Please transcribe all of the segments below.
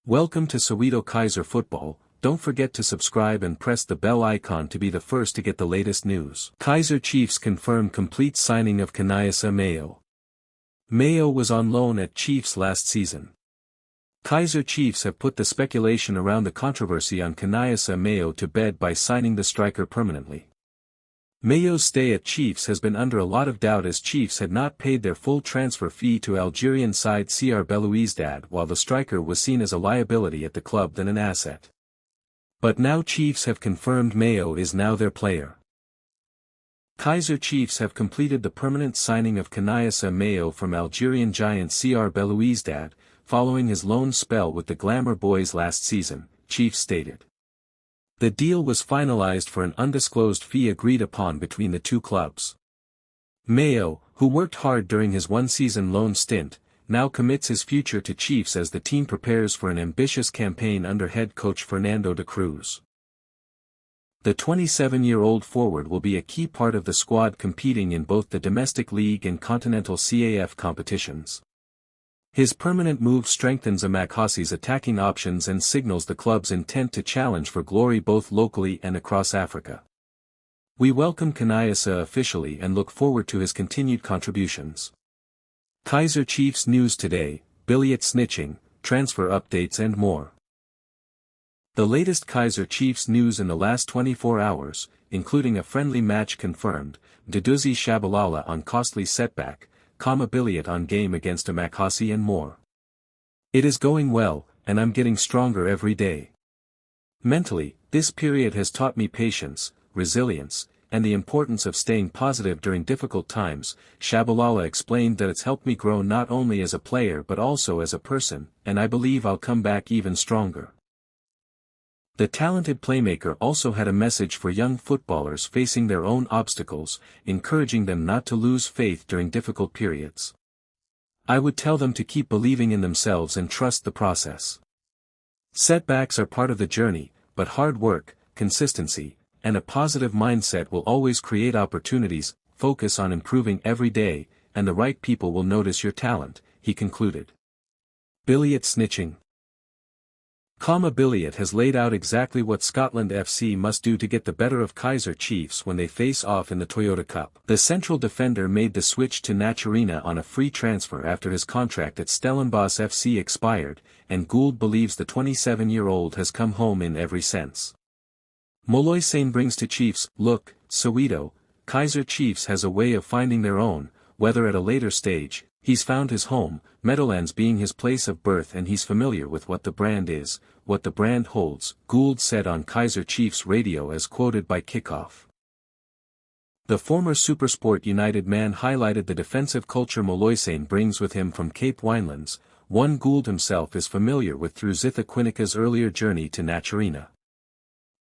Welcome to Soweto KAIZER Football. Don't forget to subscribe and press the bell icon to be the first to get the latest news. KAIZER Chiefs confirm complete signing of KAIZER Mayo. Mayo was on loan at Chiefs last season. KAIZER Chiefs have put the speculation around the controversy on KAIZER Mayo to bed by signing the striker permanently. Mayo's stay at Chiefs has been under a lot of doubt as Chiefs had not paid their full transfer fee to Algerian side CR Belouizdad, while the striker was seen as a liability at the club than an asset. But now Chiefs have confirmed Mayo is now their player. KAIZER Chiefs have completed the permanent signing of KAIZER Mayo from Algerian giant CR Belouizdad, following his loan spell with the Glamour Boys last season, Chiefs stated. The deal was finalized for an undisclosed fee agreed upon between the two clubs. Mayo, who worked hard during his one-season loan stint, now commits his future to Chiefs as the team prepares for an ambitious campaign under head coach Fernando de Cruz. The 27-year-old forward will be a key part of the squad competing in both the domestic league and continental CAF competitions. His permanent move strengthens Amakhasi's attacking options and signals the club's intent to challenge for glory both locally and across Africa. We welcome KAIZER officially and look forward to his continued contributions. KAIZER Chiefs news today, billet snitching, transfer updates and more. The latest KAIZER Chiefs news in the last 24 hours, including a friendly match confirmed, Duduzi Shabalala on costly setback, billet on game against Amakhasi and more. It is going well, and I'm getting stronger every day. Mentally, this period has taught me patience, resilience, and the importance of staying positive during difficult times. Shabalala explained that it's helped me grow not only as a player but also as a person, and I believe I'll come back even stronger. The talented playmaker also had a message for young footballers facing their own obstacles, encouraging them not to lose faith during difficult periods. I would tell them to keep believing in themselves and trust the process. Setbacks are part of the journey, but hard work, consistency, and a positive mindset will always create opportunities. Focus on improving every day, and the right people will notice your talent, he concluded. Billet snitching. Billet has laid out exactly what Scotland FC must do to get the better of KAIZER Chiefs when they face off in the Toyota Cup. The central defender made the switch to Natirena on a free transfer after his contract at Stellenbosch FC expired, and Gould believes the 27-year-old has come home in every sense. Moloisane brings to Chiefs, look, Soweto, KAIZER Chiefs has a way of finding their own, whether at a later stage. He's found his home, Meadowlands being his place of birth, and he's familiar with what the brand is, what the brand holds, Gould said on KAIZER Chiefs radio as quoted by Kickoff. The former SuperSport United man highlighted the defensive culture Moloisane brings with him from Cape Winelands, one Gould himself is familiar with through Zitha Quinika's earlier journey to Natirena.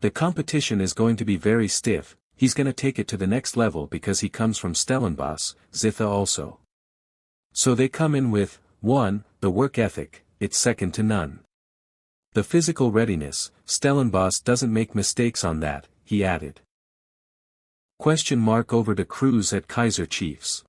The competition is going to be very stiff, he's going to take it to the next level because he comes from Stellenbosch, Zitha also. So they come in with, 1, the work ethic, it's second to none. The physical readiness, Stellenbosch doesn't make mistakes on that, he added. Question mark over de Cruz at KAIZER Chiefs.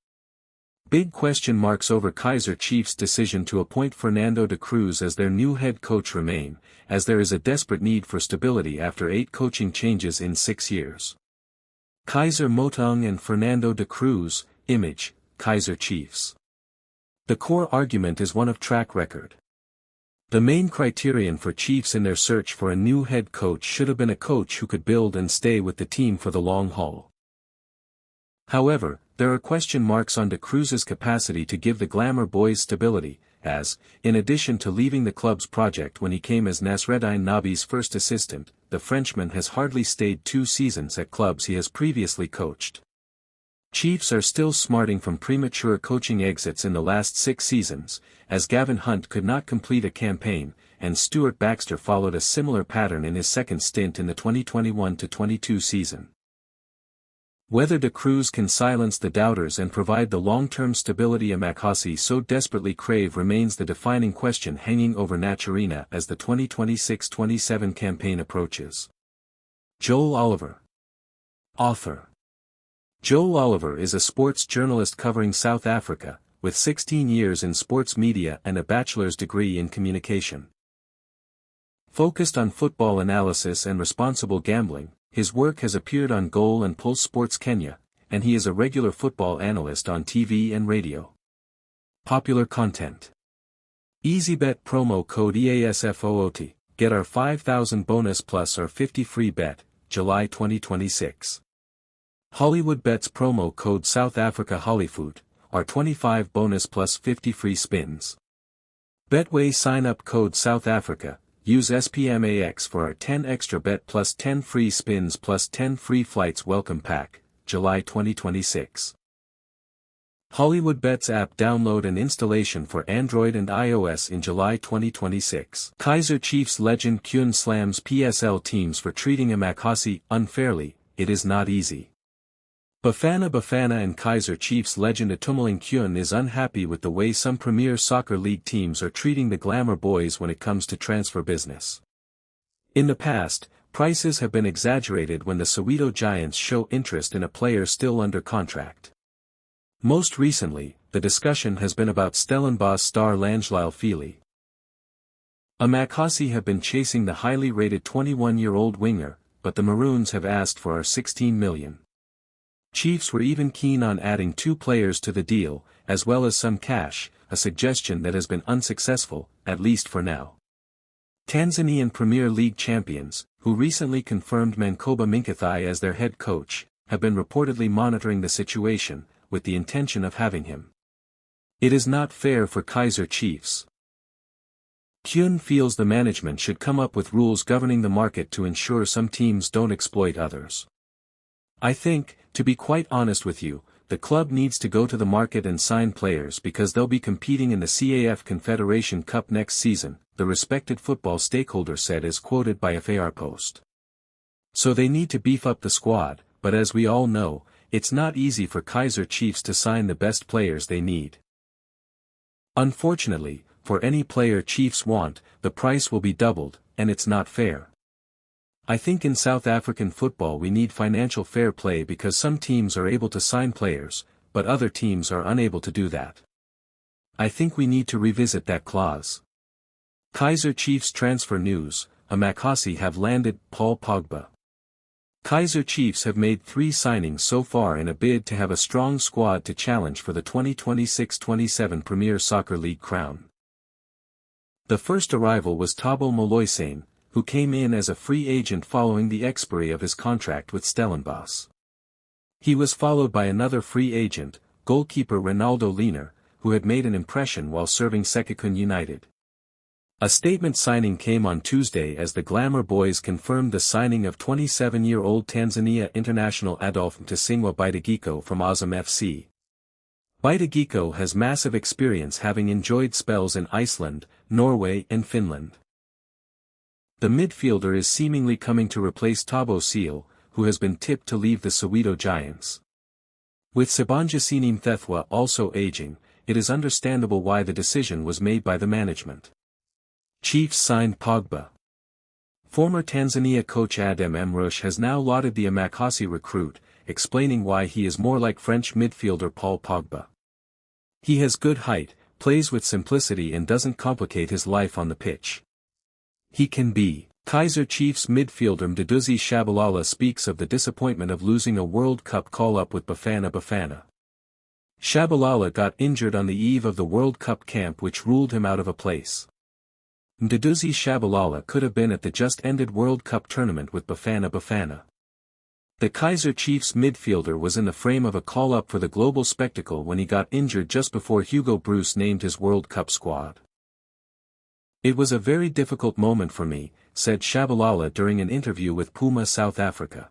Big question marks over KAIZER Chiefs' decision to appoint Fernando de Cruz as their new head coach remain, as there is a desperate need for stability after 8 coaching changes in 6 years. KAIZER Motong and Fernando de Cruz, image, KAIZER Chiefs. The core argument is one of track record. The main criterion for Chiefs in their search for a new head coach should have been a coach who could build and stay with the team for the long haul. However, there are question marks on de Cruz's capacity to give the Glamour Boys stability, as, in addition to leaving the club's project when he came as Nasreddine Nabi's first assistant, the Frenchman has hardly stayed 2 seasons at clubs he has previously coached. Chiefs are still smarting from premature coaching exits in the last 6 seasons, as Gavin Hunt could not complete a campaign, and Stuart Baxter followed a similar pattern in his second stint in the 2021-22 season. Whether de Cruz can silence the doubters and provide the long-term stability Amakhasi so desperately crave remains the defining question hanging over Natirena as the 2026-27 campaign approaches. Joel Oliver. Author. Joel Oliver is a sports journalist covering South Africa, with 16 years in sports media and a bachelor's degree in communication. Focused on football analysis and responsible gambling, his work has appeared on Goal and Pulse Sports Kenya, and he is a regular football analyst on TV and radio. Popular content. EasyBet promo code EASFOOT. Get our 5,000 bonus plus our 50 free bet, July 2026. Hollywood Bets promo code South Africa Hollyfoot, our 25 bonus plus 50 free spins. Betway sign up code South Africa, use SPMAX for our 10 extra bet plus 10 free spins plus 10 free flights welcome pack, July 2026. Hollywood Bets app download and installation for Android and iOS in July 2026. KAIZER Chiefs legend Kyun slams PSL teams for treating Amakasi unfairly. It is not easy. Bafana and KAIZER Chiefs legend Itumeleng Kyun is unhappy with the way some Premier Soccer League teams are treating the Glamour Boys when it comes to transfer business. In the past, prices have been exaggerated when the Soweto Giants show interest in a player still under contract. Most recently, the discussion has been about Stellenbosch star Langeliel Feely. Amakasi have been chasing the highly rated 21-year-old winger, but the Maroons have asked for our 16 million. Chiefs were even keen on adding 2 players to the deal, as well as some cash, a suggestion that has been unsuccessful, at least for now. Tanzanian Premier League champions, who recently confirmed Mankoba Minkathai as their head coach, have been reportedly monitoring the situation, with the intention of having him. It is not fair for KAIZER Chiefs. Kyun feels the management should come up with rules governing the market to ensure some teams don't exploit others. I think, to be quite honest with you, the club needs to go to the market and sign players because they'll be competing in the CAF Confederation Cup next season, the respected football stakeholder said as quoted by FAR Post. So they need to beef up the squad, but as we all know, it's not easy for KAIZER Chiefs to sign the best players they need. Unfortunately, for any player Chiefs want, the price will be doubled, and it's not fair. I think in South African football we need financial fair play because some teams are able to sign players, but other teams are unable to do that. I think we need to revisit that clause. KAIZER Chiefs transfer news, Amakasi have landed Paul Pogba. KAIZER Chiefs have made 3 signings so far in a bid to have a strong squad to challenge for the 2026-27 Premier Soccer League crown. The first arrival was Thabo Moloisane, who came in as a free agent following the expiry of his contract with Stellenbosch. He was followed by another free agent, goalkeeper Ronaldo Lehner, who had made an impression while serving Sekhukhune United. A statement signing came on Tuesday as the Glamour Boys confirmed the signing of 27-year-old Tanzania international Adolphe Mtasingwa Bidagiko from Azam FC. Bidagiko has massive experience having enjoyed spells in Iceland, Norway and Finland. The midfielder is seemingly coming to replace Thabo Seal, who has been tipped to leave the Soweto Giants. With Sibanjisini Mthethwa also aging, it is understandable why the decision was made by the management. Chiefs signed Pogba. Former Tanzania coach Adem Emrush has now lauded the Amakasi recruit, explaining why he is more like French midfielder Paul Pogba. He has good height, plays with simplicity and doesn't complicate his life on the pitch. He can be. KAIZER Chiefs midfielder Mduduzi Shabalala speaks of the disappointment of losing a World Cup call-up with Bafana. Shabalala got injured on the eve of the World Cup camp which ruled him out of a place. Mduduzi Shabalala could have been at the just-ended World Cup tournament with Bafana. The KAIZER Chiefs midfielder was in the frame of a call-up for the global spectacle when he got injured just before Hugo Bruce named his World Cup squad. It was a very difficult moment for me, said Shabalala during an interview with Puma South Africa.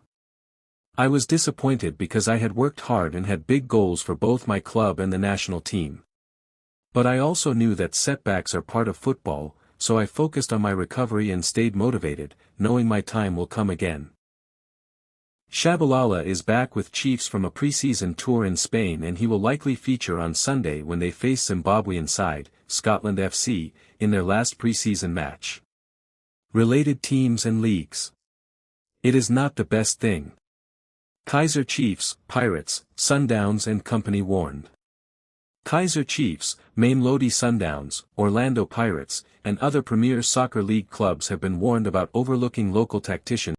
I was disappointed because I had worked hard and had big goals for both my club and the national team. But I also knew that setbacks are part of football, so I focused on my recovery and stayed motivated, knowing my time will come again. Shabalala is back with Chiefs from a preseason tour in Spain and he will likely feature on Sunday when they face Zimbabwean side, Scotland FC, in their last preseason match. Related teams and leagues. It is not the best thing. KAIZER Chiefs, Pirates, Sundowns and company warned. KAIZER Chiefs, Mamelodi Sundowns, Orlando Pirates, and other Premier Soccer League clubs have been warned about overlooking local tacticians